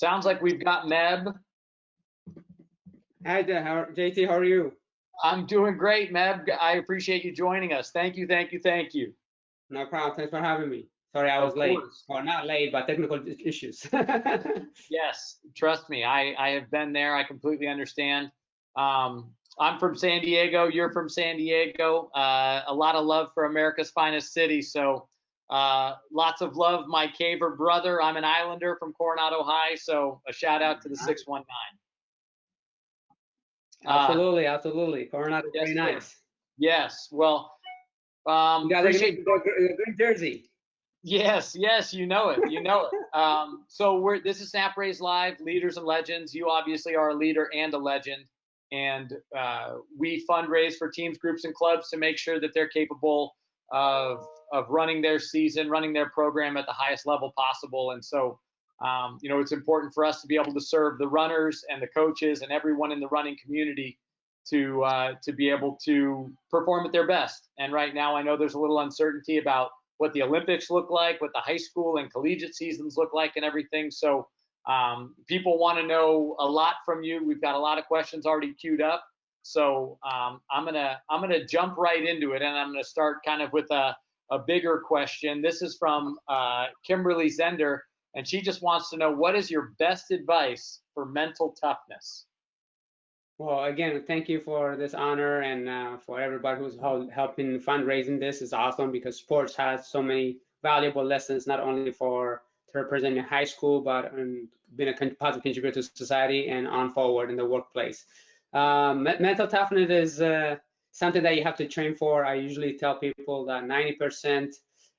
Sounds like we've got Meb. Hi there, JT, how are you? I'm doing great, Meb. I appreciate you joining us. Thank you, thank you, thank you. No problem. Thanks for having me. Sorry, I was Of late. course. Well, not late, but technical issues. Yes, trust me, I have been there. I completely understand. I'm from San Diego. You're from San Diego. A lot of love for America's finest city. So lots of love, my caver brother. I'm an Islander from Coronado High. So a shout out to the 619. Absolutely, absolutely. Coronado is Yes, very sir. nice. Yes. Well, You got appreciate the green jersey. Yes, yes, you know it. You know it. So this is Snap Raise Live, Leaders and Legends. You obviously are a leader and a legend. And we fundraise for teams, groups, and clubs to make sure that they're capable of running their season, running their program at the highest level possible. And so, it's important for us to be able to serve the runners and the coaches and everyone in the running community to be able to perform at their best. And right now, I know there's a little uncertainty about what the Olympics look like, what the high school and collegiate seasons look like, and everything. So people want to know a lot from you. We've got a lot of questions already queued up. So I'm gonna jump right into it, and I'm gonna start kind of with a bigger question. This is from Kimberly Zender, and she just wants to know, what is your best advice for mental toughness? Well, again, thank you for this honor, and for everybody who's helping fundraising this. Is awesome because sports has so many valuable lessons, not only for to represent in high school, but being a positive contributor to society and on forward in the workplace. Mental toughness is something that you have to train for. I usually tell people that 90%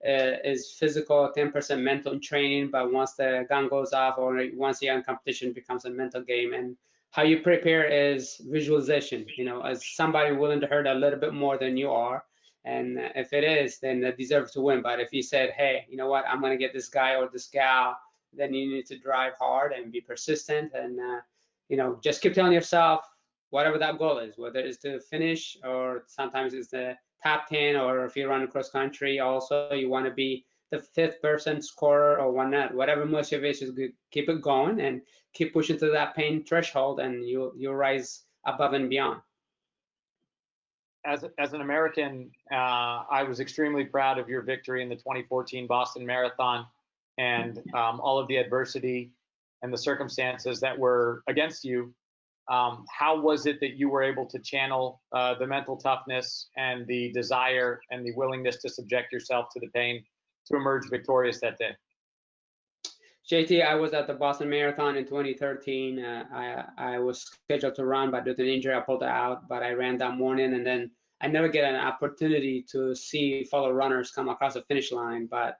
is physical, 10% mental training, but once the gun goes off or once you're in competition, it becomes a mental game. And how you prepare is visualization, as somebody willing to hurt a little bit more than you are. And if it is, then they deserve to win. But if you said, hey, you know what, I'm going to get this guy or this gal, then you need to drive hard and be persistent. And, just keep telling yourself whatever that goal is, whether it's to finish or sometimes it's the top 10, or if you run cross country, also you want to be the 5th person scorer or whatnot. Whatever motivates you, keep it going and keep pushing to that pain threshold, and you'll rise above and beyond. As an American, I was extremely proud of your victory in the 2014 Boston Marathon, and all of the adversity and the circumstances that were against you. How was it that you were able to channel the mental toughness and the desire and the willingness to subject yourself to the pain to emerge victorious that day? JT, I was at the Boston Marathon in 2013. I was scheduled to run, but due to an injury, I pulled out. But I ran that morning, and then I never get an opportunity to see fellow runners come across the finish line. But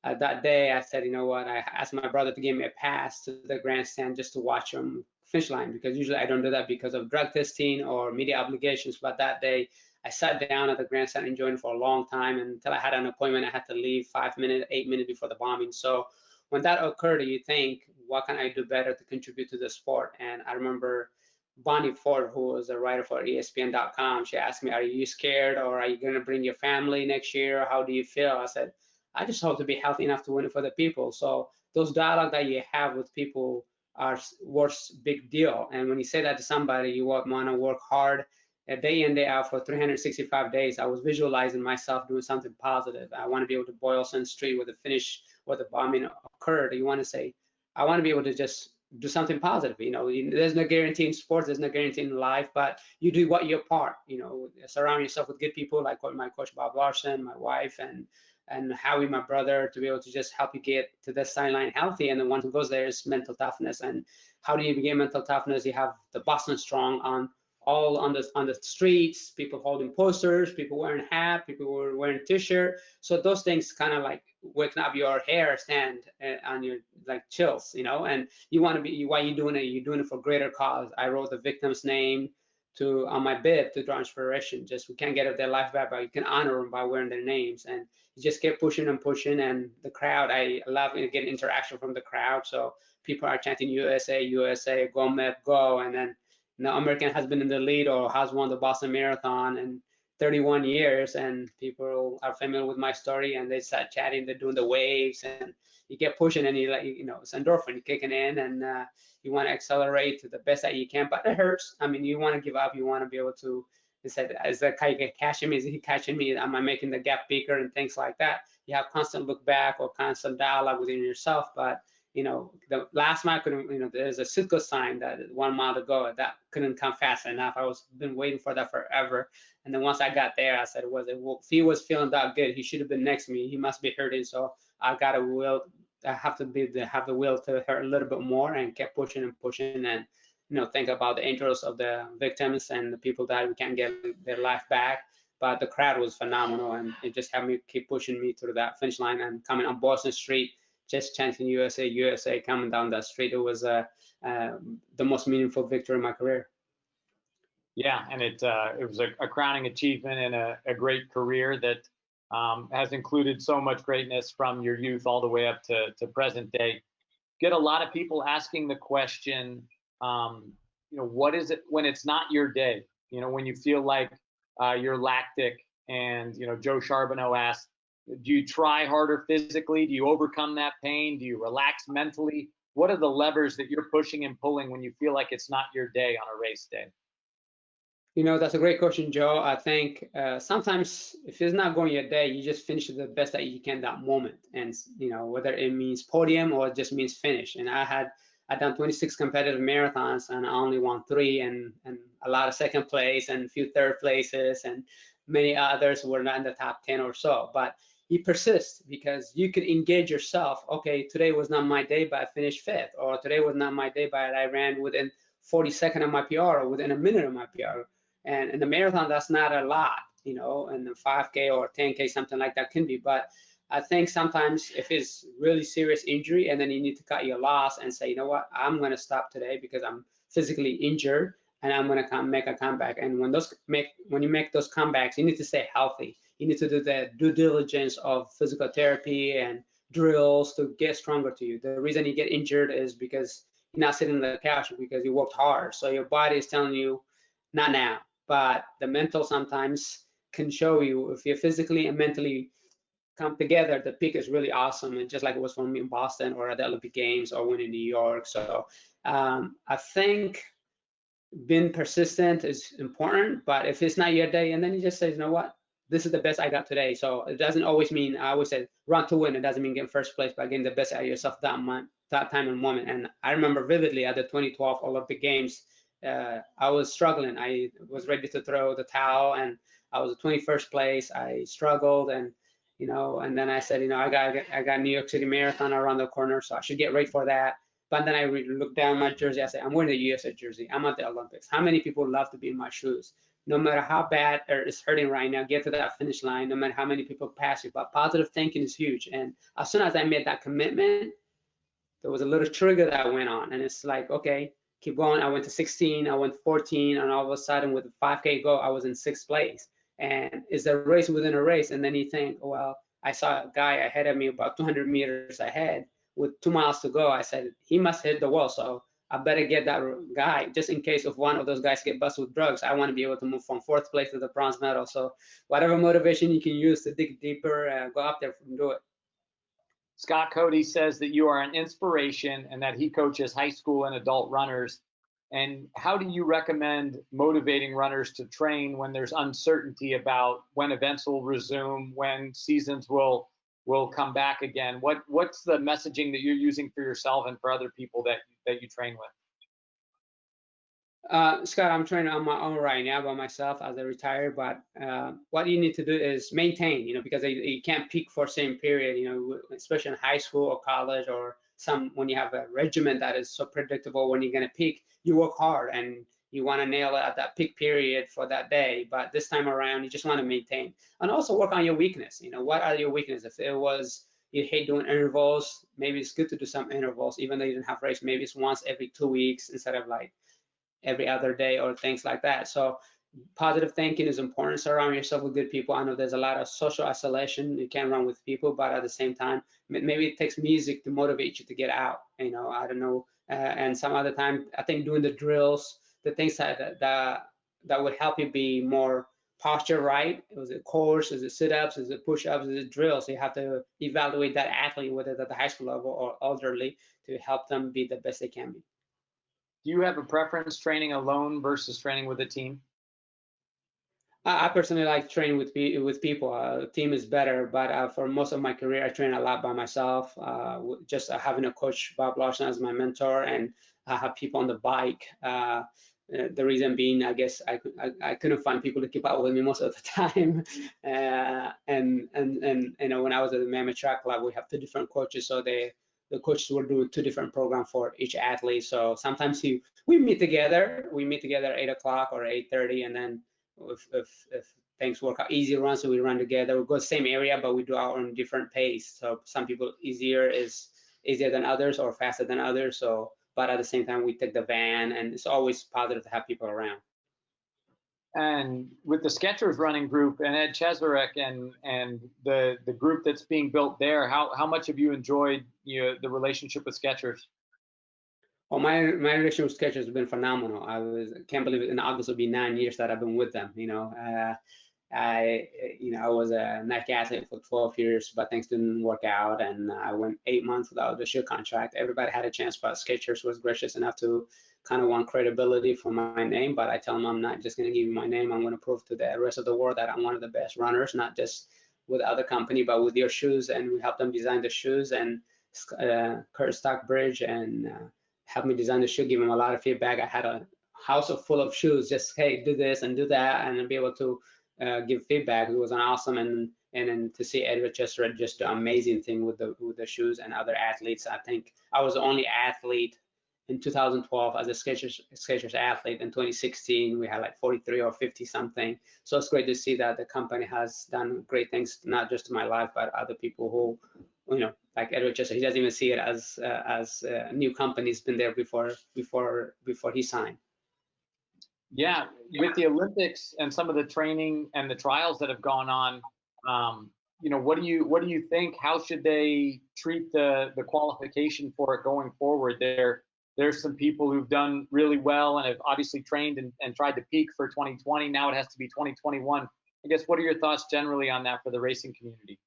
that day, I said, you know what? I asked my brother to give me a pass to the grandstand just to watch them finish line, because usually I don't do that because of drug testing or media obligations. But that day, I sat down at the grandstand enjoying for a long time until I had an appointment. I had to leave 5 minutes, 8 minutes before the bombing. So when that occurred, you think, what can I do better to contribute to the sport? And I remember Bonnie Ford, who was a writer for ESPN.com, she asked me, are you scared, or are you going to bring your family next year? How do you feel? I said, I just hope to be healthy enough to win it for the people. So those dialogue that you have with people are worth big deal. And when you say that to somebody, you want to work hard day in, day out for 365 days. I was visualizing myself doing something positive. I want to be able to Boylston Street with the finish where the bombing occurred. You want to say, I want to be able to just do something positive. There's no guarantee in sports, there's no guarantee in life, but you do what your part. Surround yourself with good people like my coach Bob Larson, my wife, and Howie, my brother, to be able to just help you get to the sideline healthy. And the one who goes there is mental toughness. And how do you begin mental toughness? You have the Boston Strong on the streets, people holding posters, people wearing hats, people were wearing t-shirt. So those things kind of like waking up your hair stand on your like chills, and you want to be, why you doing it? You're doing it for greater cause. I wrote the victim's name on my bib to draw inspiration. Just, we can't get their life back, but you can honor them by wearing their names. And you just keep pushing and pushing. And the crowd, I love getting interaction from the crowd. So people are chanting USA, USA, go Meb, go. And then American has been in the lead or has won the Boston Marathon in 31 years, and people are familiar with my story, and they start chatting, they're doing the waves, and you get pushing and you like, it's endorphin kicking in, and you want to accelerate to the best that you can, but it hurts. I mean, you want to give up, you want to be able to, is that guy catching me? Is he catching me? Am I making the gap bigger and things like that? You have constant look back or constant dialogue within yourself, but the last mile couldn't, there's a Sitco sign that 1 mile to go, that couldn't come fast enough. I was been waiting for that forever. And then once I got there, I said, if he was feeling that good, he should have been next to me. He must be hurting. So I got a will. I have to have the will to hurt a little bit more, and kept pushing and pushing, and think about the interests of the victims and the people that we can't get their life back. But the crowd was phenomenal, and it just had me keep pushing me through that finish line. And coming on Boston Street, just chanting USA, USA, coming down that street, it was the most meaningful victory in my career. Yeah, and it was a crowning achievement and a great career that has included so much greatness from your youth all the way up to present day. Get a lot of people asking the question, what is it when it's not your day? When you feel like you're lactic, and Joe Charbonneau asked, do you try harder physically? Do you overcome that pain? Do you relax mentally? What are the levers that you're pushing and pulling when you feel like it's not your day on a race day? That's a great question, Joe. I think sometimes if it's not going your day, you just finish the best that you can that moment. And, whether it means podium or it just means finish. And I've done 26 competitive marathons, and I only won 3, and a lot of second place and a few third places, and many others were not in the top 10 or so. But you persist, because you could engage yourself. Okay, today was not my day, but I finished 5th. Or today was not my day, but I ran within 40 seconds of my PR, or within a minute of my PR. And in the marathon, that's not a lot, and the 5K or 10K, something like that can be. But I think sometimes if it's really serious injury, and then you need to cut your loss and say, what, I'm going to stop today because I'm physically injured, and I'm going to make a comeback. And when you make those comebacks, you need to stay healthy. You need to do the due diligence of physical therapy and drills to get stronger to you. The reason you get injured is because you're not sitting on the couch, because you worked hard. So your body is telling you, not now. But the mental sometimes can show you, if you physically and mentally come together, the peak is really awesome. And just like it was for me in Boston, or at the Olympic Games, or winning New York. So I think being persistent is important. But if it's not your day, and then you just say, what, this is the best I got today. So it doesn't always mean, I always say, run to win. It doesn't mean getting first place, but getting the best out of yourself that time and moment. And I remember vividly at the 2012 Olympic Games, I was struggling. I was ready to throw the towel, and I was 21st place. I struggled, and and then I said, I got New York City Marathon around the corner, so I should get ready for that. But then I looked down my jersey. I said, I'm wearing the USA jersey. I'm at the Olympics. How many people love to be in my shoes? No matter how bad it's hurting right now, get to that finish line. No matter how many people pass you. But positive thinking is huge. And as soon as I made that commitment, there was a little trigger that went on, and it's like, okay, keep going. I went to 16, I went 14, and all of a sudden with the 5K go, I was in 6th place. And it's a race within a race. And then you think, well, I saw a guy ahead of me about 200 meters ahead with 2 miles to go. I said, he must hit the wall. So I better get that guy, just in case if one of those guys get busted with drugs. I want to be able to move from 4th place to the bronze medal. So whatever motivation you can use to dig deeper, go up there and do it. Scott Cody says that you are an inspiration, and that he coaches high school and adult runners. And how do you recommend motivating runners to train when there's uncertainty about when events will resume, when seasons will come back again? What's the messaging that you're using for yourself and for other people that you train with? Scott, I'm training on my own right now by myself as a retired, but what you need to do is maintain, because you can't peak for same period, especially in high school or college, or when you have a regimen that is so predictable when you're going to peak, you work hard and you want to nail it at that peak period for that day. But this time around, you just want to maintain and also work on your weakness. What are your weaknesses? If it was you hate doing intervals, maybe it's good to do some intervals, even though you didn't have race. Maybe it's once every 2 weeks instead of like every other day or things like that. So positive thinking is important. Surround yourself with good people. I know there's a lot of social isolation. You can't run with people, but at the same time, maybe it takes music to motivate you to get out. I don't know. And some other time, I think doing the drills, the things that would help you be more posture right? Was it course? Is it sit-ups? Is it push-ups? Is it drills? So you have to evaluate that athlete, whether it's at the high school level or elderly, to help them be the best they can be. Do you have a preference training alone versus training with a team? I personally like training with people. Team is better, but for most of my career, I train a lot by myself. Just having a coach, Bob Larson, as my mentor, and I have people on the bike. The reason being, I guess I couldn't find people to keep up with me most of the time. And you know, when I was at the Mammoth Track Club, we have two different coaches, so the coaches were doing two different programs for each athlete. So sometimes we meet together. We meet together at 8 o'clock or 8:30, and then if things work out, easy runs, so we run together. We go same area, but we do our own different pace. So some people easier than others or faster than others. So, but at the same time, we take the van, and it's always positive to have people around. And with the Skechers running group and Ed Cheserek and the group that's being built there, how much have you enjoyed the relationship with Skechers? Well, my relationship with Skechers has been phenomenal. Can't believe it. In August will be 9 years that I've been with them. I was a Nike athlete for 12 years, but things didn't work out, and I went 8 months without the shoe contract. Everybody had a chance, but Skechers was gracious enough to kind of want credibility for my name. But I tell them, I'm not just going to give you my name. I'm going to prove to the rest of the world that I'm one of the best runners, not just with other company, but with your shoes. And we helped them design the shoes, and Kurt Stockbridge and helped me design the shoe, give him a lot of feedback. I had a house full of shoes, just, hey, do this and do that, and be able to give feedback. It was an awesome, and then to see Edward Chester just do amazing thing with the shoes and other athletes. I think I was the only athlete in 2012 as a Skechers athlete. In 2016, we had like 43 or 50 something. So it's great to see that the company has done great things, not just to my life, but other people who, like Edward Chester, he doesn't even see it as a new company. He's been there before he signed. Yeah, with the Olympics and some of the training and the trials that have gone on, what do you think? How should they treat the qualification for it going forward? There's some people who've done really well and have obviously trained and tried to peak for 2020. Now it has to be 2021. I guess, what are your thoughts generally on that for the racing community?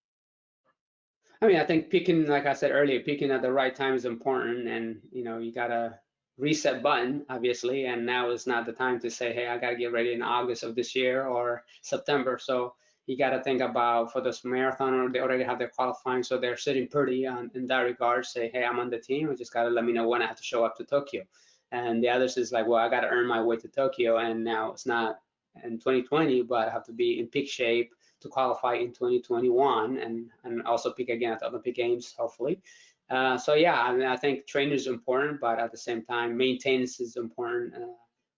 I mean, I think peaking, like I said earlier, peaking at the right time is important, and you gotta reset button, obviously, and now is not the time to say, hey, I gotta get ready in August of this year or September. So you gotta think about, for this marathon, or they already have their qualifying, so they're sitting pretty in that regard. Say, hey, I'm on the team. You just gotta let me know when I have to show up to Tokyo. And the others is like, well, I gotta earn my way to Tokyo, and now it's not in 2020, but I have to be in peak shape to qualify in 2021 and also peak again at the Olympic Games, hopefully. So yeah, I mean, I think training is important, but at the same time, maintenance is important.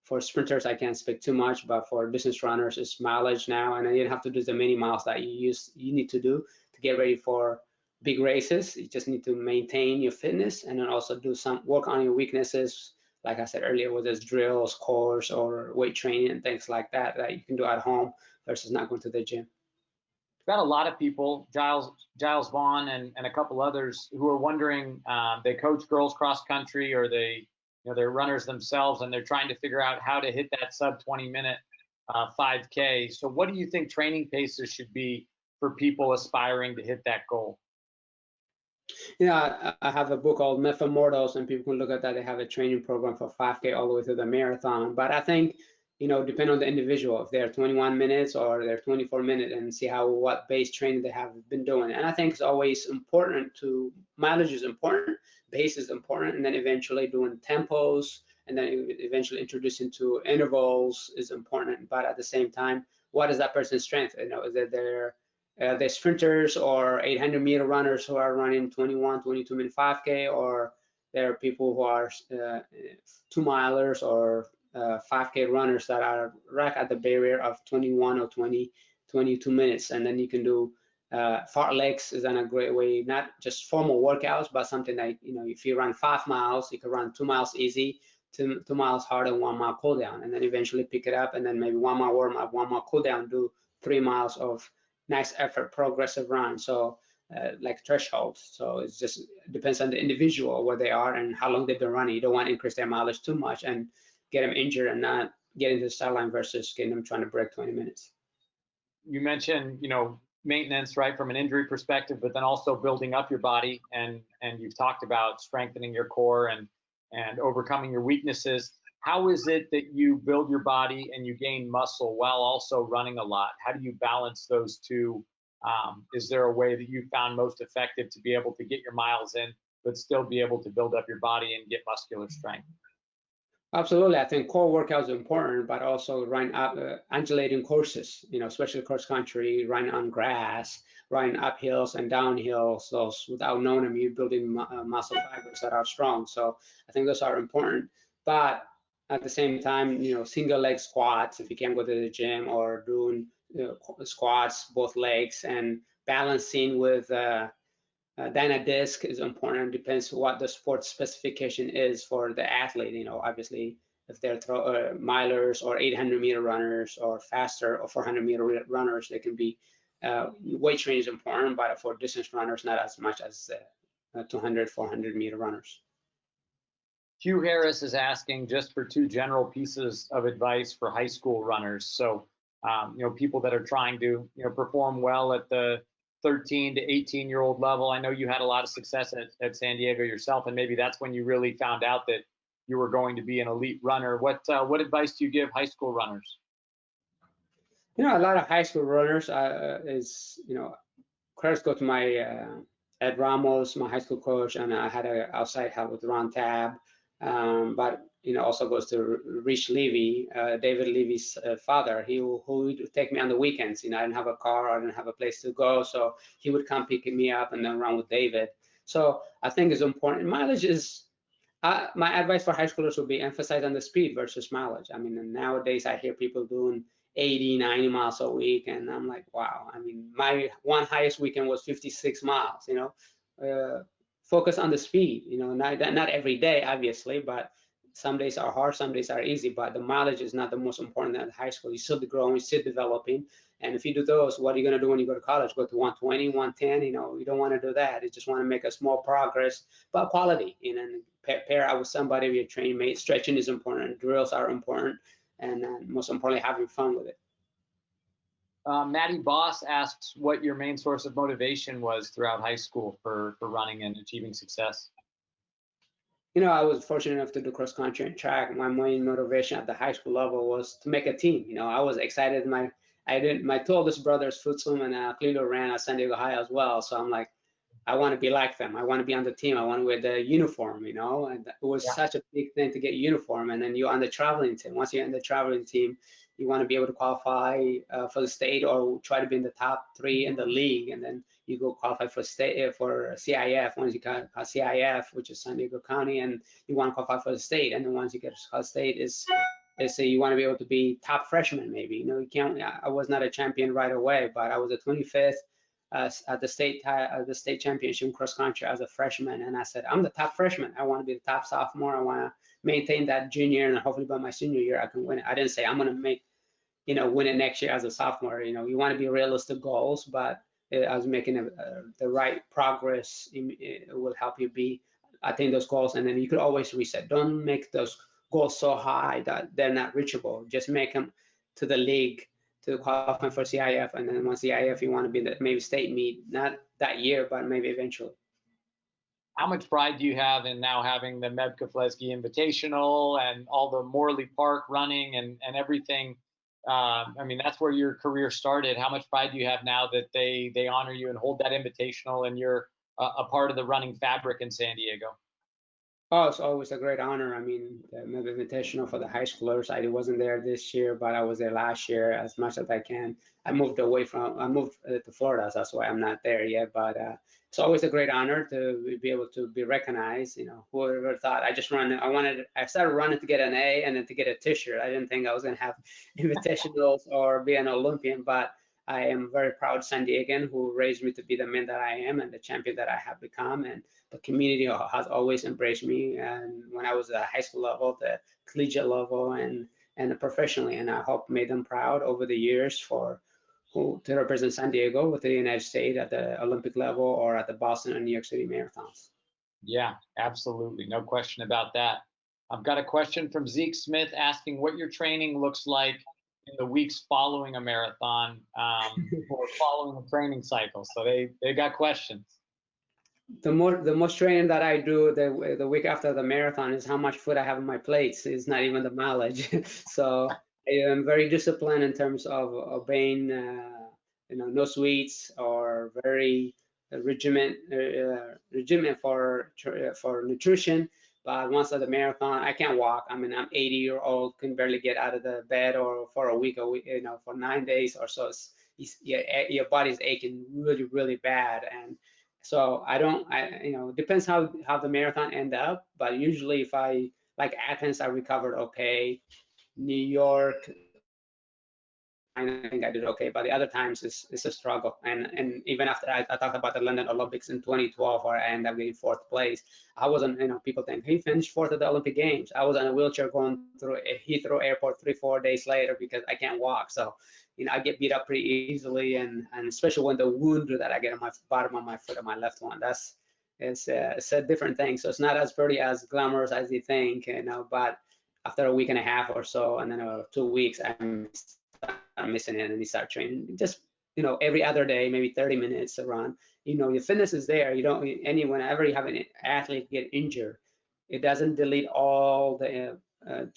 For sprinters, I can't speak too much, but for distance runners, it's mileage now, and you don't have to do the many miles that you need to do to get ready for big races. You just need to maintain your fitness, and then also do some work on your weaknesses. Like I said earlier, whether it's drills, course, or weight training and things like that you can do at home versus not going to the gym. Got a lot of people, Giles Vaughn and a couple others, who are wondering. They coach girls cross country, or they're runners themselves, and they're trying to figure out how to hit that sub 20-minute 5K. So what do you think training paces should be for people aspiring to hit that goal? I have a book called Myth of Mortals, and people can look at that. They have a training program for 5K all the way to the marathon. But I think, depend on the individual, if they're 21 minutes or they're 24 minutes, and see what base training they have been doing. And I think it's always important mileage is important, base is important, and then eventually doing tempos, and then eventually introducing to intervals is important. But at the same time, what is that person's strength? Is it they're sprinters or 800-meter runners who are running 21, 22-minute 5K, or there are people who are 2-milers or 5K runners that are right at the barrier of 21 or 22 minutes. And then you can do fartleks is a great way, not just formal workouts, but something like, if you run 5 miles, you can run 2 miles easy, 2 miles hard, and 1 mile cool down, and then eventually pick it up, and then maybe 1 mile warm up, 1 mile cool down, do 3 miles of nice effort, progressive run. So like thresholds. So it just depends on the individual, where they are and how long they've been running. You don't want to increase their mileage too much and get them injured and not get into the sideline versus getting them trying to break 20 minutes. you mentioned, maintenance, right, from an injury perspective, but then also building up your body, and you've talked about strengthening your core and overcoming your weaknesses. How is it that you build your body and you gain muscle while also running a lot? How do you balance those two? Is there a way that you found most effective to be able to get your miles in, but still be able to build up your body and get muscular strength? Absolutely. I think core workouts are important, but also running up, undulating courses, especially cross country, running on grass, running up hills and down hills. Those, without knowing them, you're building muscle fibers that are strong. So I think those are important. But at the same time, single leg squats, if you can't go to the gym, or doing squats, both legs, and balancing with then a disc is important. Depends what the sport specification is for the athlete. Obviously, if they're milers or 800-meter runners or faster or 400-meter runners, they can be weight training is important, but for distance runners, not as much as 200, 400-meter runners. Hugh Harris is asking just for two general pieces of advice for high school runners. So, people that are trying to, perform well at the 13 to 18-year-old level. I know you had a lot of success at San Diego yourself, and maybe that's when you really found out that you were going to be an elite runner. What advice do you give high school runners? A lot of high school runners credits go to my Ed Ramos, my high school coach, and I had an outside help with Ron Tab. But also goes to Rich Levy, David Levy's father. Who would take me on the weekends. I didn't have a car, I didn't have a place to go, so he would come pick me up and then run with David. So I think it's important. Mileage is my advice for high schoolers would be emphasize on the speed versus mileage. I mean, nowadays I hear people doing 80, 90 miles a week, and I'm like, wow. I mean, my one highest weekend was 56 miles. Focus on the speed. Not every day, obviously, but some days are hard, some days are easy. But the mileage is not the most important at high school. You're still growing, you're still developing, and if you do those, what are you going to do when you go to college? Go to 120, 110? You don't want to do that. You just want to make a small progress, but quality. And pair out with somebody, your training mate. Stretching is important. Drills are important, and most importantly, having fun with it. Maddie Boss asks what your main source of motivation was throughout high school for running and achieving success. I was fortunate enough to do cross country and track. My main motivation at the high school level was to make a team. I was excited. My two oldest brothers, Futsum and Cleo, ran at San Diego High as well. So I'm like, I want to be like them. I want to be on the team. I want to wear the uniform, and it was such a big thing to get uniform. And then you're on the traveling team. Once you're in the traveling team, you want to be able to qualify for the state or try to be in the top 3 in the league. And then you go qualify for state for CIF. Once you got CIF, which is San Diego County, and you want to qualify for the state. And then once you get to the state, is you want to be able to be top freshman, maybe. You can't. I was not a champion right away, but I was a 25th. At the state championship cross country as a freshman, and I said, I'm the top freshman. I want to be the top sophomore. I want to maintain that junior, and hopefully by my senior year I can win it. I didn't say I'm going to win it next year as a sophomore. You want to be realistic goals, but I was making the right progress. It will help you attain those goals, and then you could always reset. Don't make those goals so high that they're not reachable. Just make them to the league, to qualify for CIF, and then once CIF, you want to be in the maybe state meet, not that year, but maybe eventually. How much pride do you have in now having the Meb Keflezighi Invitational and all the Morley Park running and everything? I mean, that's where your career started. How much pride do you have now that they honor you and hold that invitational, and you're a part of the running fabric in San Diego? Oh, it's always a great honor. I mean, the Meb Invitational for the high schoolers. I wasn't there this year, but I was there last year as much as I can. I moved to Florida, so that's why I'm not there yet. But it's always a great honor to be able to be recognized. Whoever thought I started running to get an A and then to get a T-shirt. I didn't think I was going to have invitationals or be an Olympian, but I am very proud San Diegan who raised me to be the man that I am and the champion that I have become. And the community has always embraced me. And when I was at high school level, the collegiate level, and professionally, and I hope made them proud over the years to represent San Diego with the United States at the Olympic level or at the Boston and New York City marathons. Yeah, absolutely. No question about that. I've got a question from Zeke Smith asking what your training looks like in the weeks following a marathon or following a training cycle. So they got questions. The most training that I do the week after the marathon is how much food I have on my plates. It's not even the mileage. So I am very disciplined in terms of obeying, no sweets, or very regimen for nutrition. But once at the marathon, I can't walk. I mean, I'm 80-year-old, can barely get out of the bed, or for a week, for 9 days or so. Your body's aching really, really bad, and so depends how the marathon end up, but usually if like Athens, I recovered okay. New York, I think I did okay, but the other times it's a struggle. And even after I talked about the London Olympics in 2012, where I ended up getting fourth place. I wasn't, people think he finished fourth at the Olympic Games. I was on a wheelchair going through Heathrow Airport 3-4 days later because I can't walk. So, I get beat up pretty easily, and especially when the wound that I get on my bottom of my foot, on my left one, it's a different thing. So it's not as pretty as glamorous as you think, but after a week and a half or so, and then 2 weeks, I'm missing it, and you start training just every other day, maybe 30 minutes to run. Your fitness is there. You don't whenever you have an athlete get injured, it doesn't delete all the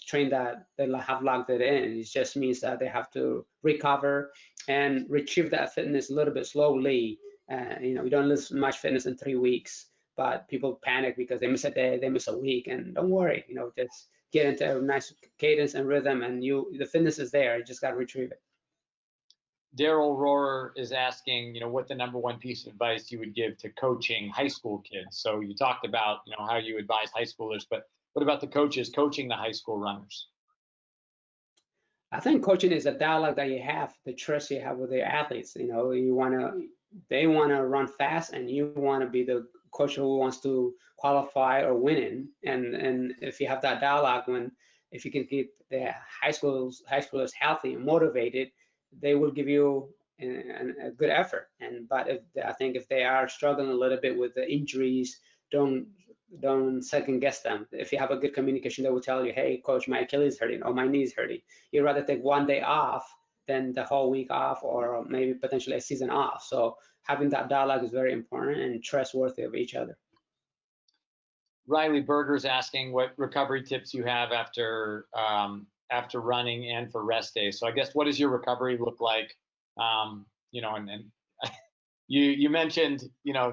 train that they have logged it in. It just means that they have to recover and retrieve that fitness a little bit slowly. You don't lose much fitness in 3 weeks, but people panic because they miss a day, they miss a week, and don't worry, just get into a nice cadence and rhythm, and the fitness is there. You just got to retrieve it. Daryl Rohrer is asking, what the number one piece of advice you would give to coaching high school kids. So you talked about, how you advise high schoolers, but what about the coaches coaching the high school runners? I think coaching is a dialogue that you have, the trust you have with your athletes. They want to run fast, and you want to be the coach who wants to qualify or win. And if you have that dialogue, if you can keep the high schoolers healthy and motivated, they will give you a good effort. But I think if they are struggling a little bit with the injuries, don't second guess them. If you have a good communication, they will tell you, hey coach, my Achilles hurting, or my knee's hurting. You'd rather take 1 day off than the whole week off, or maybe potentially a season off. So having that dialogue is very important and trustworthy of each other. Riley Berger's asking what recovery tips you have after running and for rest days. So I guess, what does your recovery look like? And you mentioned,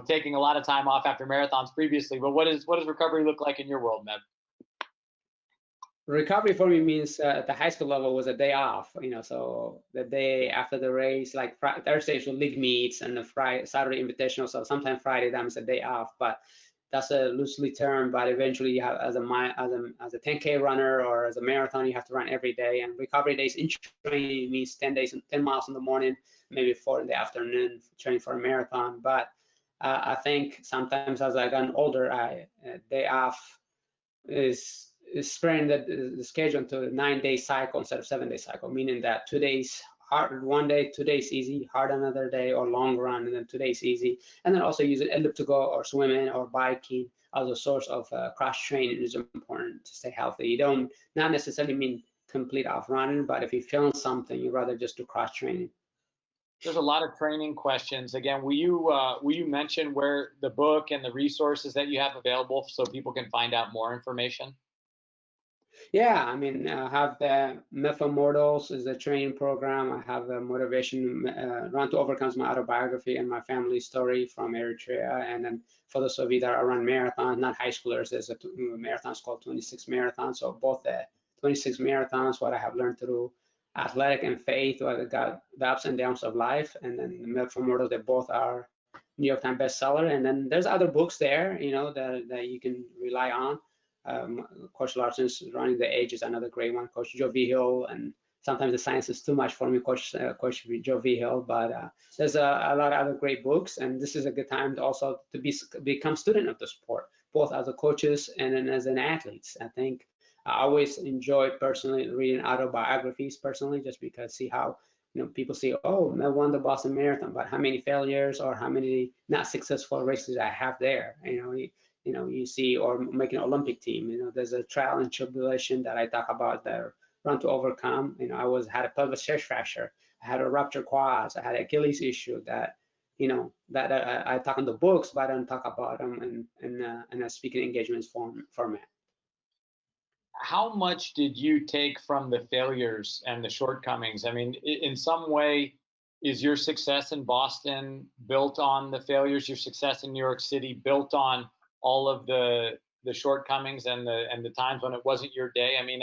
taking a lot of time off after marathons previously, but what does recovery look like in your world, Meb? Recovery for me means at the high school level was a day off, so the day after the race, like Thursdays were league meets, and the Saturday Invitational, so sometimes Friday, that means a day off, but that's a loosely term. But eventually you have, as a 10K runner or as a marathon, you have to run every day. And recovery days in training means 10 miles in the morning, maybe 4 in the afternoon, training for a marathon. But I think sometimes as I gotten older, day off is spreading the schedule into a 9-day cycle instead of 7-day cycle, meaning that 2 days hard one day, 2 days easy, hard another day, or long run, and then 2 days easy. And then also using elliptical or swimming or biking as a source of cross training is important to stay healthy. You don't not necessarily mean complete off running, but if you're feeling something, you'd rather just do cross training. There's a lot of training questions. Again, will you mention where the book and the resources that you have available so people can find out more information? Yeah, I mean, I have the Meb Immortals is a training program. I have the Motivation Run to Overcome is my autobiography and my family story from Eritrea. And then for those of you that run marathons, not high schoolers, there's a marathon called 26 Marathons. So both the 26 Marathons, what I have learned through athletic and faith, what I got the ups and downs of life. And then the Meb Immortals, they both are New York Times bestseller. And then there's other books there, that you can rely on. Coach Larson's Running the Age is another great one. Coach Joe Vigil, and sometimes the science is too much for me, Coach Joe Vigil, but there's a lot of other great books, and this is a good time to also to become student of the sport, both as a coaches and then as an athletes. I think I always enjoy personally reading autobiographies personally, just because see how people say, oh, I won the Boston Marathon, but how many failures or how many not successful races I have there, you see, or making an Olympic team. There's a trial and tribulation that I talk about there run to overcome. You know, had a pelvic stress fracture, I had a ruptured quads, I had an Achilles issue that, you know, that I talk in the books, but I don't talk about them in a speaking engagements format. How much did you take from the failures and the shortcomings? I mean, in some way, is your success in Boston built on the failures? Your success in New York City built on all of the shortcomings and the times when it wasn't your day? I mean,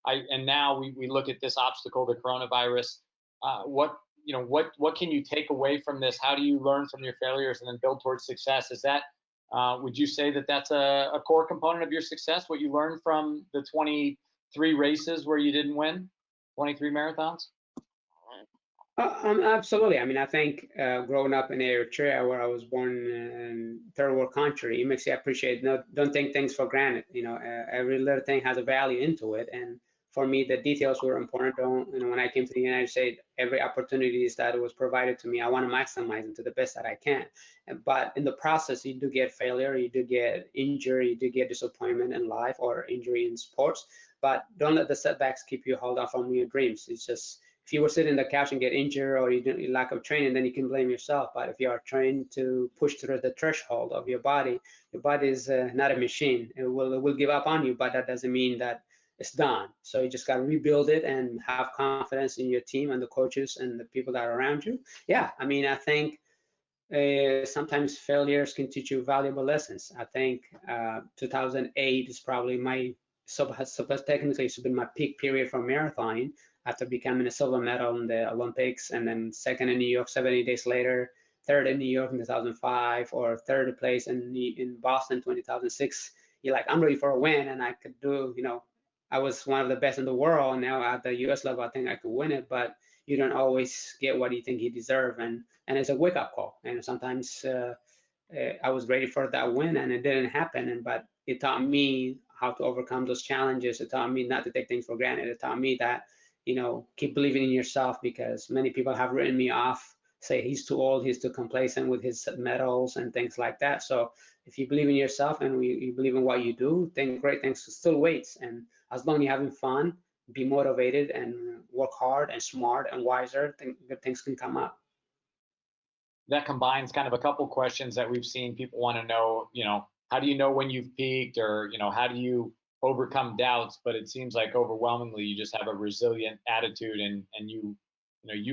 and now we look at this obstacle, the coronavirus. What can you take away from this? How do you learn from your failures and then build towards success? Is that would you say that that's a core component of your success? What you learned from the 23 races where you didn't win, 23 marathons? Absolutely. I mean, I think growing up in Eritrea, where I was born in third world country, it makes you appreciate. Don't take things for granted. You know, every little thing has a value into it, and for me, the details were important. You know, when I came to the United States, every opportunity that was provided to me, I want to maximize it to the best that I can. But in the process, you do get failure, you do get injury, you do get disappointment in life or injury in sports. But don't let the setbacks keep you hold off from your dreams. It's just, if you were sitting in the couch and get injured or you lack of training, then you can blame yourself. But if you are trained to push through the threshold of your body is not a machine. It will give up on you, but that doesn't mean that it's done. So you just got to rebuild it and have confidence in your team and the coaches and the people that are around you. Yeah, I mean, I think sometimes failures can teach you valuable lessons. I think 2008 is probably technically it's been my peak period for marathoning after becoming a silver medal in the Olympics, and then second in New York 70 days later, third in New York in 2005, or third place in Boston 2006. You're like, I'm ready for a win, and I could do, you know, I was one of the best in the world, and now at the US level, I think I could win it, but you don't always get what you think you deserve, and it's a wake-up call. And sometimes I was ready for that win, and it didn't happen, but it taught me how to overcome those challenges. It taught me not to take things for granted. It taught me that, you know, keep believing in yourself, because many people have written me off, say he's too old, he's too complacent with his medals and things like that. So if you believe in yourself and you believe in what you do, then great things still waits. And as long as you're having fun, be motivated and work hard and smart and wiser, good things can come up. That combines kind of a couple questions that we've seen. People want to know, you know, how do you know when you've peaked, or, you know, how do you overcome doubts? But it seems like overwhelmingly you just have a resilient attitude, and you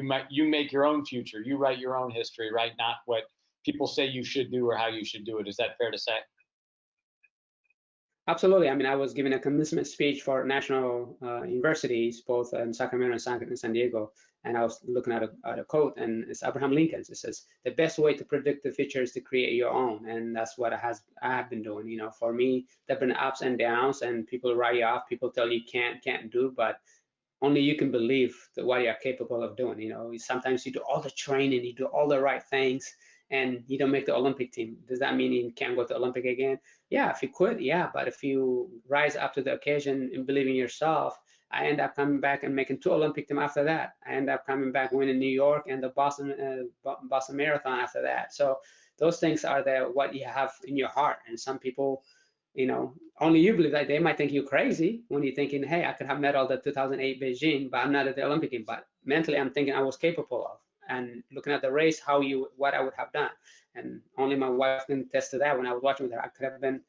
make your own future. You write your own history, right? Not what people say you should do or how you should do it. Is that fair to say? Absolutely. I mean, I was giving a commencement speech for national universities, both in Sacramento and San Diego, and I was looking at a quote, and it's Abraham Lincoln's. It says, "The best way to predict the future is to create your own," and that's what I have been doing. You know, for me, there've been ups and downs, and people write you off, people tell you can't do, but only you can believe that what you're capable of doing. You know, sometimes you do all the training, you do all the right things, and you don't make the Olympic team. Does that mean you can't go to Olympic again? Yeah, if you quit, yeah, but if you rise up to the occasion and believe in yourself, I end up coming back and making 2 Olympic team after that. I end up coming back winning New York and the Boston Marathon after that. So those things are what you have in your heart. And some people, you know, only you believe that. They might think you're crazy when you're thinking, hey, I could have medaled at 2008 Beijing, but I'm not at the Olympic game. But mentally, I'm thinking I was capable of. And looking at the race, what I would have done. And only my wife can attest to that. When I was watching with her, I could have been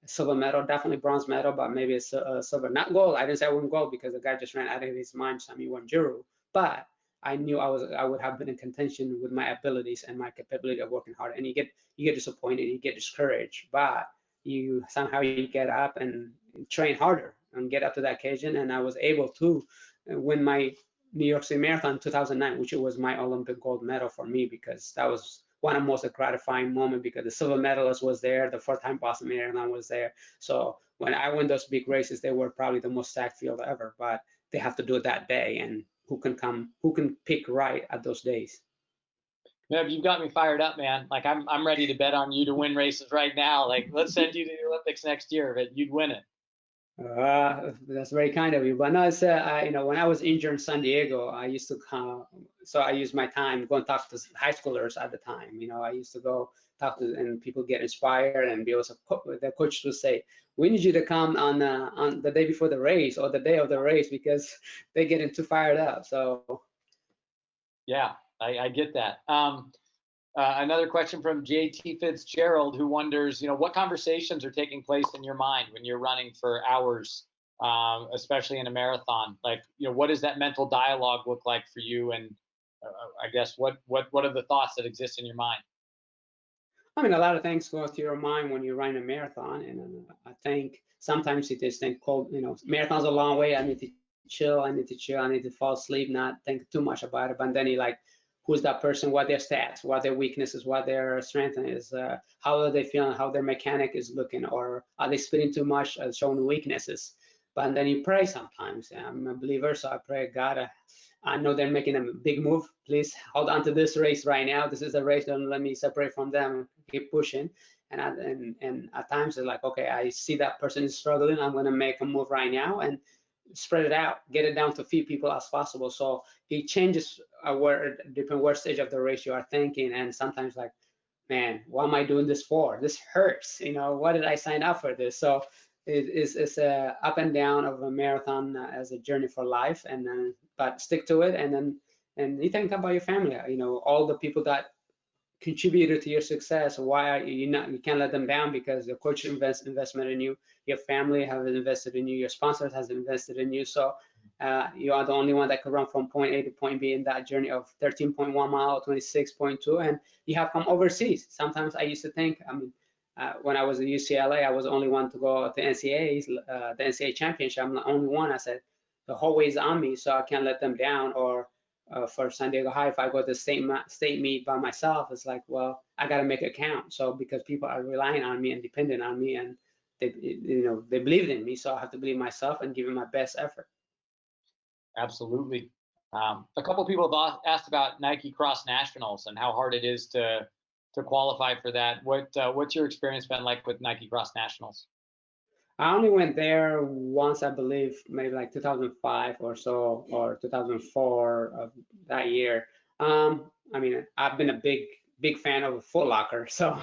a silver medal, definitely bronze medal, but maybe a silver, not gold. I didn't say I wouldn't gold because the guy just ran out of his mind, Sami Wanjiru. But I knew I would have been in contention with my abilities and my capability of working hard. And you get disappointed, you get discouraged, but somehow you get up and train harder and get up to that occasion. And I was able to win my New York City Marathon 2009, which was my Olympic gold medal for me, because that was one of the most gratifying moments, because the silver medalist was there, the 4th-time Boston Marathon was there. So when I win those big races, they were probably the most stacked field ever, but they have to do it that day, and who can pick right at those days. Meb, you've got me fired up, man. Like I'm ready to bet on you to win races right now. Like, let's send you to the Olympics next year, but you'd win it. That's very kind of you. But no, it's you know, when I was injured in San Diego, I used to so I use my time going to talk to high schoolers at the time. I used to go talk to, and people get inspired, and be able to the coach will say, we need you to come on the day before the race or the day of the race, because they getting too fired up. So yeah, I get that. Another question from JT Fitzgerald, who wonders, what conversations are taking place in your mind when you're running for hours, especially in a marathon? Like, what does that mental dialogue look like for you? And I guess what are the thoughts that exist in your mind? I mean, a lot of things go through your mind when you're running a marathon, and I think sometimes you just think, cold, marathon's a long way. I need to chill. I need to fall asleep, not think too much about it. But then you like, who's that person? What their stats? What their weaknesses? What their strength is? How are they feeling? How their mechanic is looking? Or are they spitting too much, showing weaknesses? But then you pray sometimes. I'm a believer, so I pray, God, I know they're making a big move. Please hold on to this race right now. This is a race. Don't let me separate from them. Keep pushing. And at times it's like, okay, I see that person is struggling. I'm going to make a move right now and spread it out, get it down to a few people as possible. So it changes depending what stage of the race you are thinking. And sometimes like, man, what am I doing this for? This hurts. Why did I sign up for this? So it's a up and down of a marathon as a journey for life, and then but stick to it, and you think about your family. All the people that contributed to your success. Why are you not? You can't let them down, because the coach investment in you, your family have invested in you, your sponsors has invested in you. So you are the only one that could run from point A to point B in that journey of 13.1 mile, 26.2, and you have come overseas. Sometimes I used to think, when I was at UCLA, I was the only one to go to NCAAs, the NCAA championship. I'm the only one. I said, the whole way is on me, so I can't let them down. Or for San Diego High, if I go to state meet by myself, it's like, well, I got to make it count. So because people are relying on me and dependent on me, and they believed in me, so I have to believe myself and give it my best effort. Absolutely. A couple of people have asked about Nike Cross Nationals and how hard it is to qualify for that. What's your experience been like with Nike Cross Nationals? I only went there once, I believe, maybe like 2005 or so, or 2004 of that year. I mean, I've been a big fan of Foot Locker, so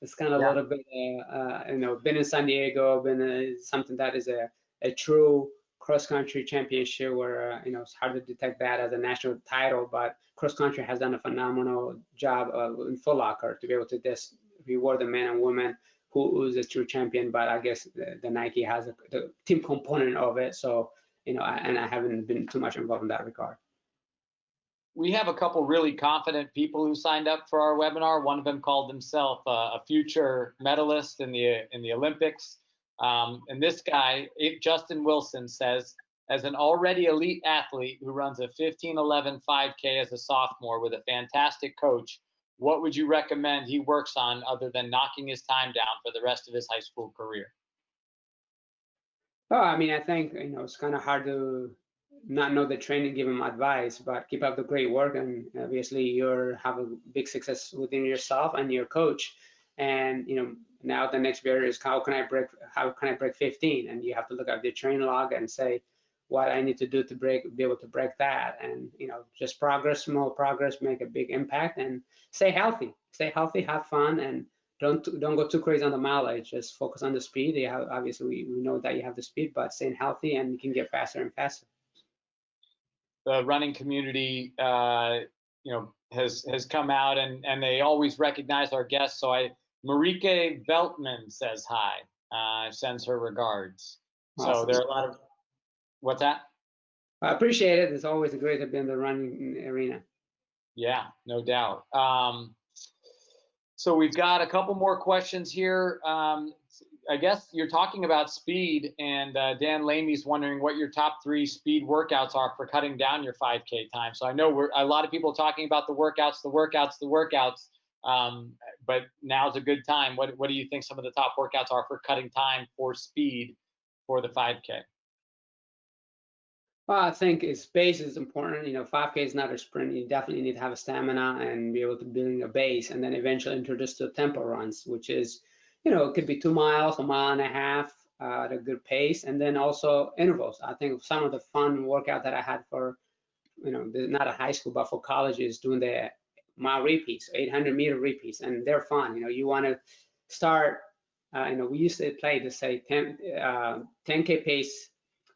it's kind of a little bit, been in San Diego, been something that is a true cross-country championship where, it's hard to detect that as a national title, but cross-country has done a phenomenal job in Foot Locker to be able to just reward the men and women who is a true champion. But I guess the Nike has the team component of it, so and I haven't been too much involved in that regard. We have a couple really confident people who signed up for our webinar. One of them called himself a future medalist in the Olympics. And this guy, Justin Wilson, says, as an already elite athlete who runs a 15:11 5K as a sophomore with a fantastic coach, what would you recommend he works on other than knocking his time down for the rest of his high school career? Oh, I mean, I think, it's kind of hard to not know the training, give him advice, but keep up the great work. And obviously you're having big success within yourself and your coach. And, now the next barrier is how can I break 15? And you have to look at the training log and say what I need to do to be able to break that. And, just progress, small progress, make a big impact, and stay healthy, have fun, and don't go too crazy on the mileage. Just focus on the speed. Obviously we know that you have the speed, but staying healthy, and you can get faster and faster. The running community, has come out and they always recognize our guests. So Marika Veltman says hi, sends her regards. Awesome. So there are a lot of, what's that? I appreciate it. It's always great to be in the running arena. Yeah, no doubt. So we've got a couple more questions here. I guess you're talking about speed, and Dan Lamey's wondering what your top 3 speed workouts are for cutting down your 5K time. So I know a lot of people talking about the workouts, but now's a good time. What do you think some of the top workouts are for cutting time for speed for the 5K? Well, I think base is important. 5K is not a sprint. You definitely need to have a stamina and be able to build a base, and then eventually introduce to tempo runs, which is, it could be 2 miles, 1.5 miles at a good pace, and then also intervals. I think some of the fun workout that I had for not a high school, but for colleges doing the mile repeats, 800-meter repeats, and they're fun. You want to start, we used to play to say 10K pace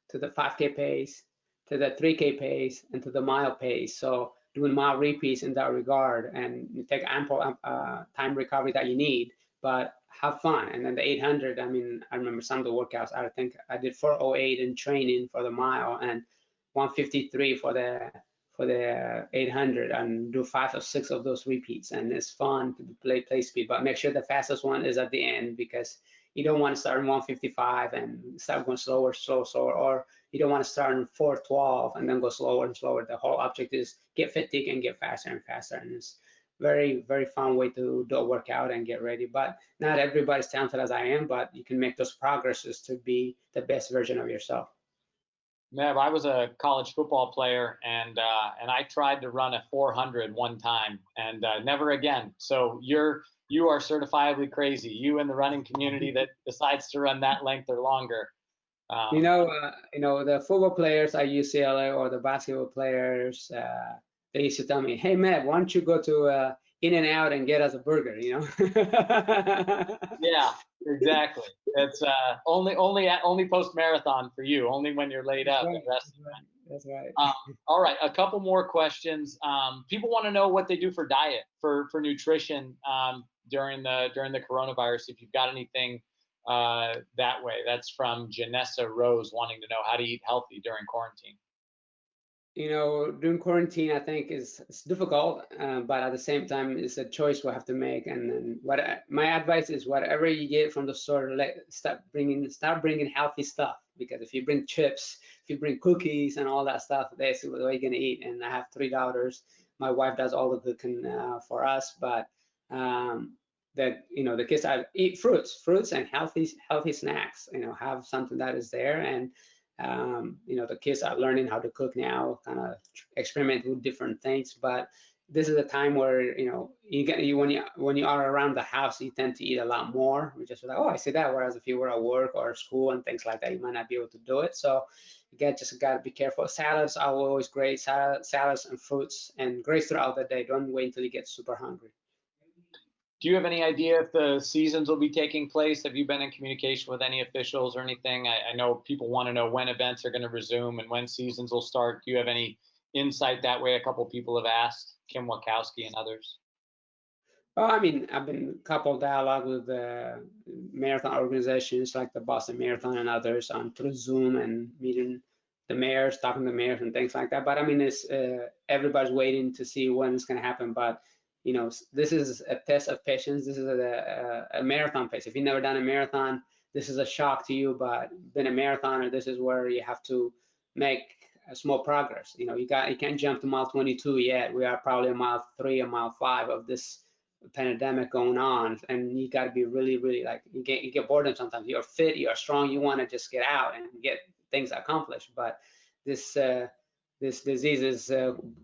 to the 5K pace, to the 3K pace, and to the mile pace. So doing mile repeats in that regard, and you take ample time recovery that you need, but have fun. And then the 800, I remember some of the workouts. I think I did 408 in training for the mile and 153 for the 800, and do 5 or 6 of those repeats. And it's fun to play speed, but make sure the fastest one is at the end, because you don't want to start in 155 and start going slower, or you don't want to start in 412 and then go slower and slower. The whole object is get fatigue and get faster and faster. And it's very, very fun way to do a workout and get ready. But not everybody's talented as I am, but you can make those progresses to be the best version of yourself. Meb, I was a college football player, and I tried to run a 400 one time, and never again. So you are certifiably crazy. You in the running community that decides to run that length or longer. The football players at UCLA or the basketball players, they used to tell me, "Hey, Meb, why don't you go to In-N-Out and get us a burger?" Yeah, exactly. It's only post marathon for you. Only when you're laid up. That's right. All right, a couple more questions. People want to know what they do for diet, for nutrition during the coronavirus. If you've got anything that way. That's from Janessa Rose, wanting to know how to eat healthy during quarantine. During quarantine, I think it's difficult, but at the same time, it's a choice we have to make. And then my advice is, whatever you get from the store, start bringing healthy stuff. Because if you bring chips, if you bring cookies and all that stuff, that's what you're gonna eat. And I have 3 daughters. My wife does all the cooking for us, but the kids eat fruits and healthy snacks. Have something that is there. And the kids are learning how to cook now, kind of experiment with different things. But this is a time where when you are around the house, you tend to eat a lot more. We just like, oh, I see that. Whereas if you were at work or school and things like that, you might not be able to do it. So you just got to be careful. Salads are always great. Salads and fruits and grapes throughout the day. Don't wait until you get super hungry. Do you have any idea if the seasons will be taking place? Have you been in communication with any officials or anything? I know people want to know when events are going to resume and when seasons will start. Do you have any insight that way? A couple people have asked, Kim Wachowski and others. Well, I've been couple dialogue with marathon organizations like the Boston Marathon and others through Zoom, and meeting the mayors, talking to the mayors and things like that. But it's everybody's waiting to see when it's going to happen. But this is a test of patience. This is a marathon pace. If you've never done a marathon, this is a shock to you. But being a marathoner, this is where you have to make a small progress. You can't jump to mile 22 yet. We are probably a mile 3 or mile 5 of this pandemic going on, and you got to be really, really you get bored sometimes. You're fit, you're strong, you want to just get out and get things accomplished. But this disease is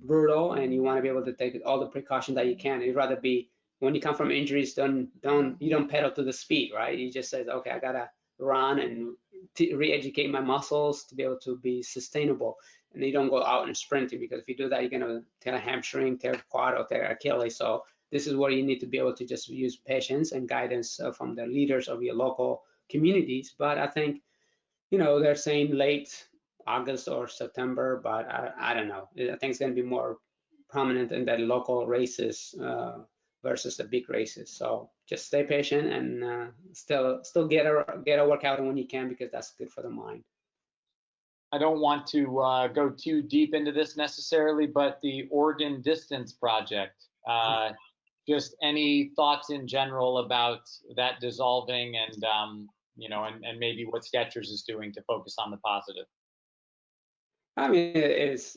brutal, and you want to be able to take all the precautions that you can. You'd rather be, when you come from injuries, you don't pedal to the speed, right? You just say, okay, I gotta run and re-educate my muscles to be able to be sustainable. And you don't go out and sprinting, because if you do that, you're gonna tear a hamstring, tear a quad, or tear Achilles. So this is where you need to be able to just use patience and guidance from the leaders of your local communities. But I think, they're saying late August or September, but I don't know. I think it's going to be more prominent in the local races versus the big races. So just stay patient and still get a workout in when you can, because that's good for the mind. I don't want to go too deep into this necessarily, but the Oregon Distance Project, just any thoughts in general about that dissolving, and and maybe what Skechers is doing to focus on the positive? It's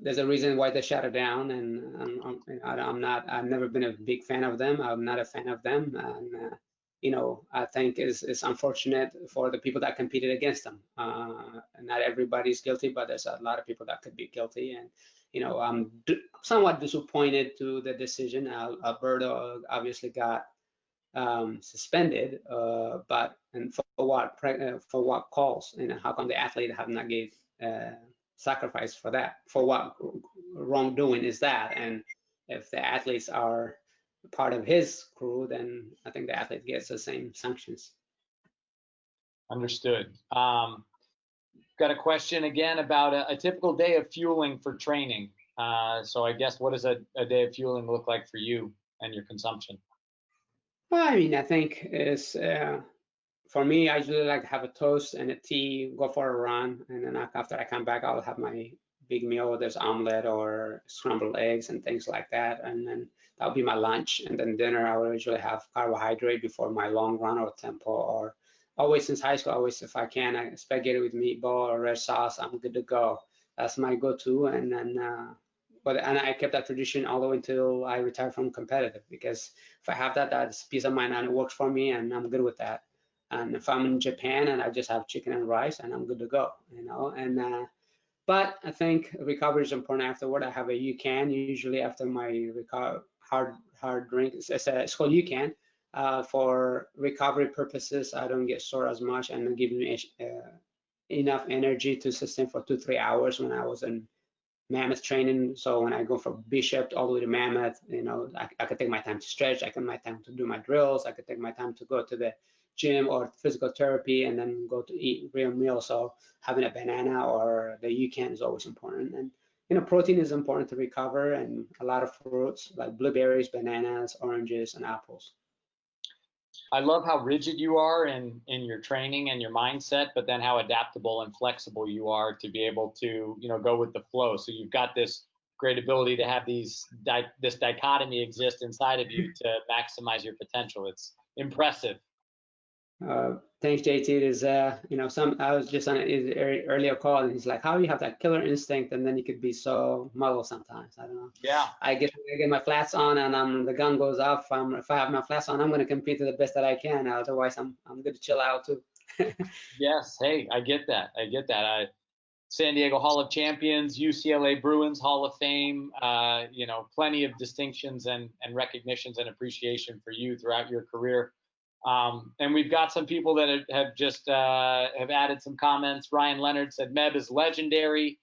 there's a reason why they shut it down, and I've never been a big fan of them. I'm not a fan of them, and I think it's unfortunate for the people that competed against them. Not everybody's guilty, but there's a lot of people that could be guilty, and I'm somewhat disappointed to the decision. Alberta obviously got suspended, but for what cause? How come the athlete have not gave sacrifice for that? For what wrongdoing is that? And if the athletes are part of his crew, then I think the athlete gets the same sanctions. Understood. Got a question again about a typical day of fueling for training. So I guess what does a day of fueling look like for you and your consumption? Well, I mean, I think is for me, I usually like to have a toast and a tea, go for a run, and then after I come back, I'll have my big meal. There's omelet or scrambled eggs and things like that, and then that'll be my lunch. And then dinner, I will usually have carbohydrate before my long run or tempo. Or always since high school, always if I can, spaghetti with meatball or red sauce, I'm good to go. That's my go-to. And then, and I kept that tradition all the way until I retired from competitive, because if I have that, that's peace of mind and it works for me, and I'm good with that. And if I'm in Japan and I just have chicken and rice, and I'm good to go, you know. And but I think recovery is important afterward. I have a UCAN usually after my hard drink. It's called UCAN. For recovery purposes, I don't get sore as much, and it gives me enough energy to sustain for 2-3 hours when I was in Mammoth training. So when I go from Bishop all the way to Mammoth, you know, I could take my time to stretch. I could my time to do my drills. I could take my time to go to the gym or physical therapy, and then go to eat real meal. So having a banana or the UCAN is always important. And you know, protein is important to recover, and a lot of fruits like blueberries, bananas, oranges, and apples. I love how rigid you are in your training and your mindset, but then how adaptable and flexible you are to be able to, you know, go with the flow. So you've got this great ability to have this dichotomy exist inside of you to maximize your potential. It's impressive. Thanks, JT. It is, you know, I was just on an earlier call, and he's like, "How do you have that killer instinct, and then you could be so mellow sometimes?" I don't know. Yeah. I get my flats on, and the gun goes off. If I have my flats on, I'm going to compete to the best that I can. Otherwise, I'm good to chill out too. Yes. Hey, I get that. I get that. San Diego Hall of Champions, UCLA Bruins Hall of Fame. You know, plenty of distinctions and recognitions and appreciation for you throughout your career. And we've got some people that have just have added some comments. Ryan Leonard said Meb is legendary.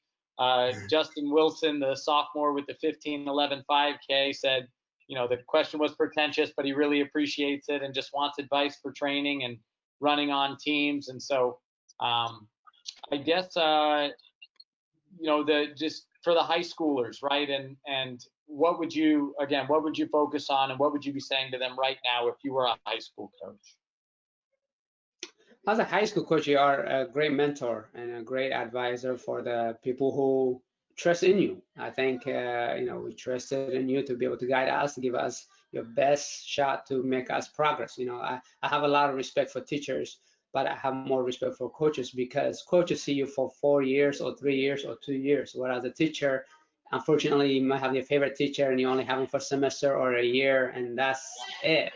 Justin Wilson, the sophomore with the 15:11 5K, said, you know, the question was pretentious, but he really appreciates it and just wants advice for training and running on teams. And so I guess you know, just for the high schoolers, right? And what would you focus on, and what would you be saying to them right now if you were a high school coach? As a high school coach, you are a great mentor and a great advisor for the people who trust in you. I think you know, we trusted in you to be able to guide us, to give us your best shot to make us progress. You know, I have a lot of respect for teachers, but I have more respect for coaches, because coaches see you for 4 years or 3 years or 2 years, whereas a teacher, unfortunately, you might have your favorite teacher and you only have them for a semester or a year, and that's it.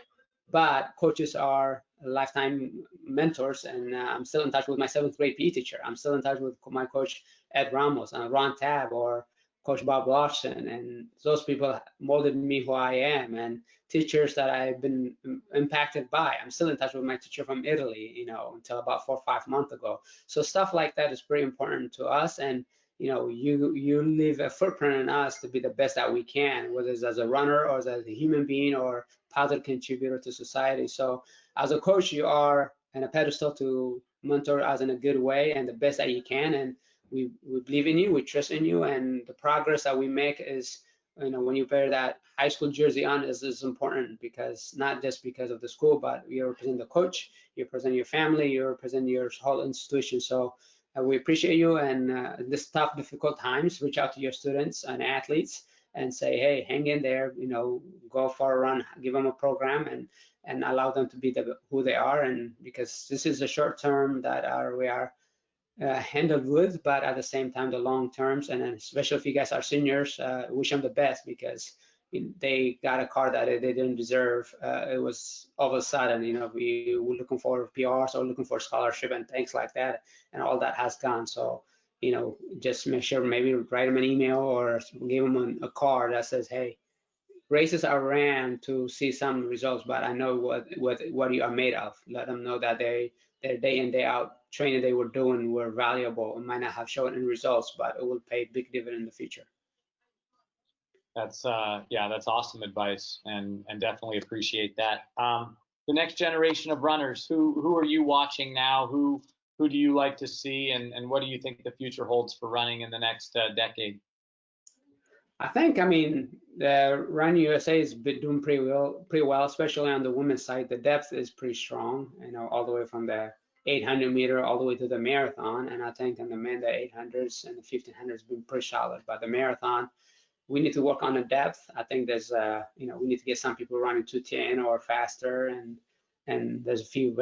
But coaches are lifetime mentors, and I'm still in touch with my 7th grade PE teacher. I'm still in touch with my coach Ed Ramos and Ron Tab or Coach Bob Larson, and those people molded me who I am. And teachers that I've been impacted by, I'm still in touch with my teacher from Italy, you know, until about 4 or 5 months ago. So stuff like that is pretty important to us, and you know, you leave a footprint in us to be the best that we can, whether it's as a runner or as a human being or positive contributor to society. So as a coach, you are on a pedestal to mentor us in a good way and the best that you can. And we believe in you, we trust in you, and the progress that we make is, you know, when you wear that high school jersey on is important, because not just because of the school, but you represent the coach, you represent your family, you represent your whole institution. So we appreciate you, and this tough, difficult times, reach out to your students and athletes and say, hey, hang in there, you know, go for a run, give them a program, and allow them to be who they are. And because this is a short term that we are handled with, but at the same time, the long terms, and then especially if you guys are seniors, wish them the best, because they got a car that they didn't deserve. It was all of a sudden, you know, we were looking for PRs or looking for scholarship and things like that, and all that has gone. So, you know, just make sure, maybe write them an email or give them a card that says, hey, races are ran to see some results, but I know what you are made of. Let them know that their day in, day out training they were doing were valuable. It might not have shown in results, but it will pay big dividend in the future. That's yeah, that's awesome advice, and definitely appreciate that. The next generation of runners, who are you watching now? Who do you like to see, and what do you think the future holds for running in the next decade? I mean, the Run USA has been doing pretty well, especially on the women's side. The depth is pretty strong, all the way from the 800 meter all the way to the marathon. And I think on the men, the 800s and the 1500s been pretty solid. But the marathon, we need to work on the depth. I think there's, we need to get some people running 210 or faster, and there's a few,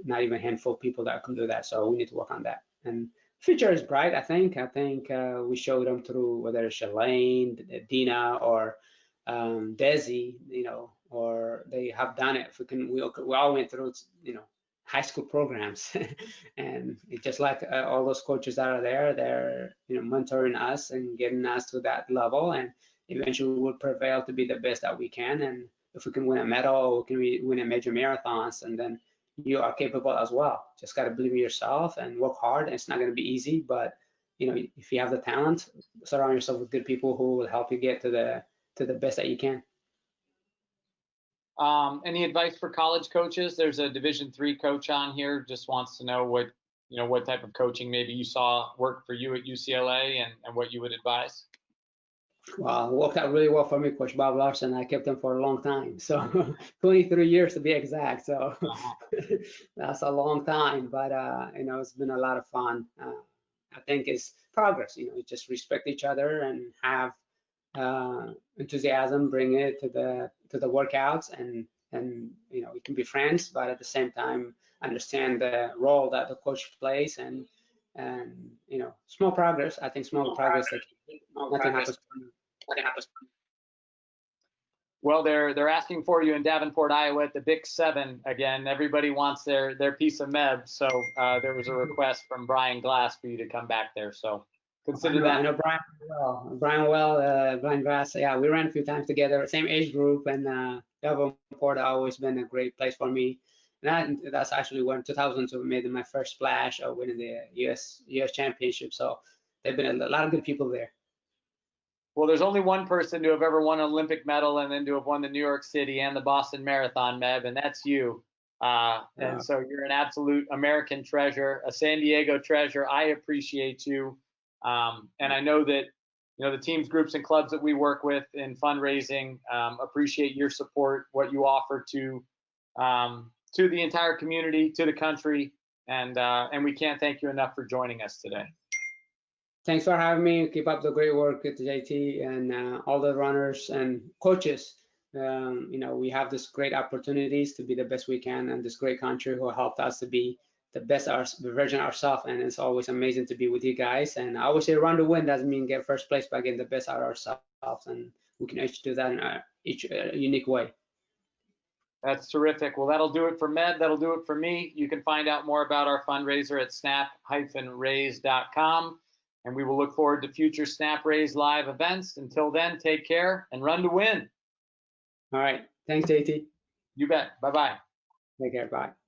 not even a handful of people that can do that. So we need to work on that. And future is bright. I think we showed them through whether it's Shalane, Dina, or Desi, or they have done it. If we all went through, high school programs, and it's just like all those coaches that are there, they're mentoring us and getting us to that level, and eventually we'll prevail to be the best that we can. And if we can win a medal, we can win a major marathons, and then you are capable as well. Just got to believe in yourself and work hard. And it's not going to be easy, but if you have the talent, surround yourself with good people who will help you get to the best that you can. Any advice for college coaches? There's a Division III coach on here. Just wants to know what type of coaching maybe you saw work for you at UCLA, and what you would advise. Well, it worked out really well for me, Coach Bob Larson. I kept him for a long time, so 23 years to be exact. So that's a long time, but it's been a lot of fun. I think it's progress. Just respect each other and have enthusiasm, bring it to the workouts, and we can be friends, but at the same time understand the role that the coach plays, and small progress. I think small progress. Nothing happens. Well, they're asking for you in Davenport, Iowa, at the Big 7 again. Everybody wants their piece of Meb, so there was a request from Brian Glass for you to come back there. So consider that. I know Brian Glass. Yeah, we ran a few times together, same age group, and Davenport has always been a great place for me. And that's actually when 2002 made my first splash of winning the U.S. Championship. So there've been a lot of good people there. Well, there's only one person to have ever won an Olympic medal and then to have won the New York City and the Boston Marathon, Meb, and that's you. And so you're an absolute American treasure, a San Diego treasure. I appreciate you. And I know that, the teams, groups, and clubs that we work with in fundraising appreciate your support, what you offer to the entire community, to the country. And we can't thank you enough for joining us today. Thanks for having me. Keep up the great work with JT and all the runners and coaches. We have this great opportunities to be the best we can, and this great country who helped us to be the best version of ourselves. And it's always amazing to be with you guys. And I always say run to win doesn't mean get first place, but getting the best out of ourselves. And we can each do that in each unique way. That's terrific. Well, that'll do it for Meb. That'll do it for me. You can find out more about our fundraiser at snap-raise.com. And we will look forward to future Snap Raise live events. Until then, take care and run to win. All right. Thanks, JT. You bet. Bye-bye. Take care. Bye.